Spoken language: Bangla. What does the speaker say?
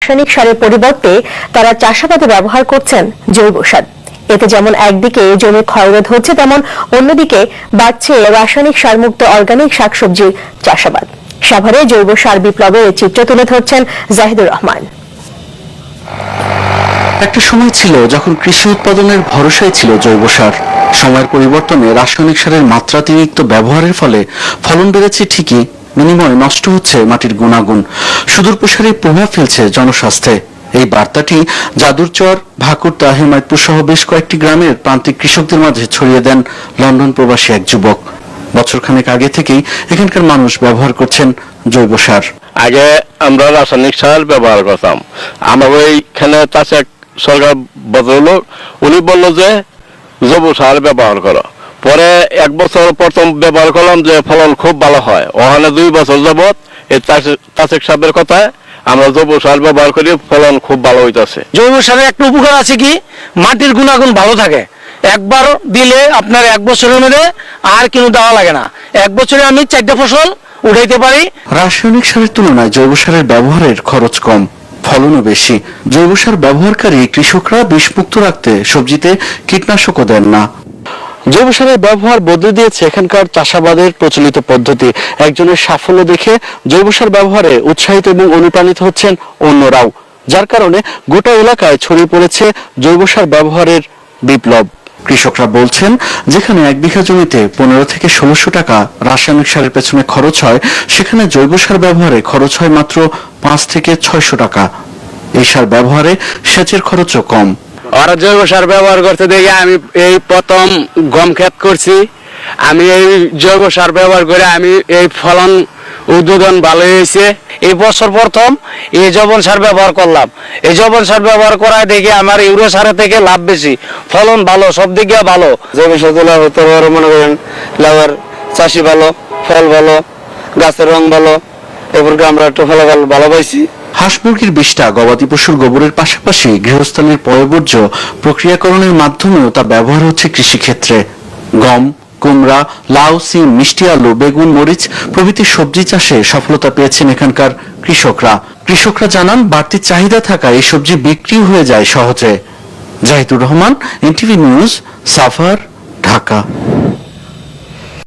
রাসায়নিক সারের পরিবর্তে তারা চাষাবাদে ব্যবহার করছেন জৈব সার। এতে যেমন একদিকে জমি ক্ষয়রোধ হচ্ছে, তেমন অন্যদিকে বাড়ছে রাসায়নিক সারমুক্ত অর্গানিক শাকসবজির চাষাবাদ। সাভারে জৈব সার বিপ্লবের চিত্র তুলে ধরছেন জাহিদুর রহমান। একটা সময় ছিল যখন কৃষি উৎপাদনের ভরসাই ছিল জৈব সার। সময়ের পরিবর্তনে রাসায়নিক সারের মাত্রাতিরিক্ত ব্যবহারের ফলে ফলন বেড়েছে ঠিকই, বিনিময়ে নষ্ট হচ্ছে মাটির গুণাগুণ, সুদূর প্রসারী প্রভাব ফেলছে জনস্বাস্থ্যে। এই বার্তাটি যাদুরচর, ভাকুরতা, হেমায়তপুর সহ বেশ কয়েকটি গ্রামের প্রান্তিক কৃষকদের মাঝে ছড়িয়ে দেন লন্ডন প্রবাসী এক যুবক। বছরখানেক আগে থেকেই এখানকার মানুষ ব্যবহার করছেন জৈব সার। আগে আমরা রাসায়নিক সার ব্যবহার করতাম। আমার ওইখানে চাষে সরকার বদল, উনি বললো যে জৈব সার ব্যবহার করো। পরে এক বছর প্রথম ব্যবহার করলাম, যে ফলন খুব ভালো হয়। ওখানে 2 বছর যাবৎ এই চাষিক সারের কথায় আমরা জৈব সার ব্যবহার করি, ফলন খুব ভালো হইতেছে। জৈব সারের একটা উপকার আছে কি, মাটির গুণাগুণ ভালো থাকে। একবার দিলে আপনার 1 বছরের মধ্যে আর কিন্তু দেওয়া লাগে না। 1 বছরে আমি 4টা ফসল উঠাইতে পারি। রাসায়নিক সারের তুলনায় জৈব সারের ব্যবহারের খরচ কম, ফলনও বেশি। জৈব সার ব্যবহারকারী কৃষকরা বিষমুক্ত রাখতে সবজিতে কীটনাশকও দেন না। জৈব সারের ব্যবহার বদলে দিয়েছে এখানকার চাষাবাদের প্রচলিত পদ্ধতি। একজনের সাফল্য দেখে জৈব সার ব্যবহারে উৎসাহিত এবং অনুপ্রাণিত হচ্ছেন অন্যরাও, যার কারণে গোটা এলাকায় ছড়িয়ে পড়েছে জৈব সার ব্যবহারের বিপ্লব। কৃষকরা বলছেন, যেখানে 1 বিঘা জমিতে 15 থেকে 1600 টাকা রাসায়নিক সারের পেছনে খরচ হয়, সেখানে জৈব সার ব্যবহারে খরচ হয় মাত্র 5 থেকে 600 টাকা। এই সার ব্যবহারে সেচের খরচও কম। ওরা জৈব সার ব্যবহার করতে দেখে আমি এই প্রথম গম ক্ষেত করছি। আমি এই জৈব সার ব্যবহার করে আমি এই ফলন উৎপাদন ভালো হয়েছে। এই বছর প্রথম এই জৈব সার ব্যবহার করলাম। এই জৈব সার ব্যবহার করায় দেখে আমার ইউরিয়া সারের থেকে লাভ বেশি, ফলন ভালো, সব দিকে ভালো। জৈব সার তোলা হতে পারে, মনে করেন লাউয়ের চাষি ভালো, ফল ভালো, গাছের রং ভালো, এরপর আমরা একটু ফল ভালো পাইছি। হাঁস মুরগির বিষ্ঠা, গবাদি পশুর গোবরের পাশাপাশি গৃহস্থালির পয়ঃবর্জ্য প্রক্রিয়াকরণের মাধ্যমেও তা ব্যবহার হচ্ছে কৃষিক্ষেত্রে। গম, কুমড়া, লাউ, সিম, মিষ্টি আলু, বেগুন, মরিচ প্রভৃতি সবজি চাষে সফলতা পেয়েছেন এখানকার কৃষকরা জানান, বাড়তি চাহিদা থাকায় এই সবজি বিক্রি হয়ে যায় সহজে। Jahidur Rahman, NTV news, Savar, Dhaka.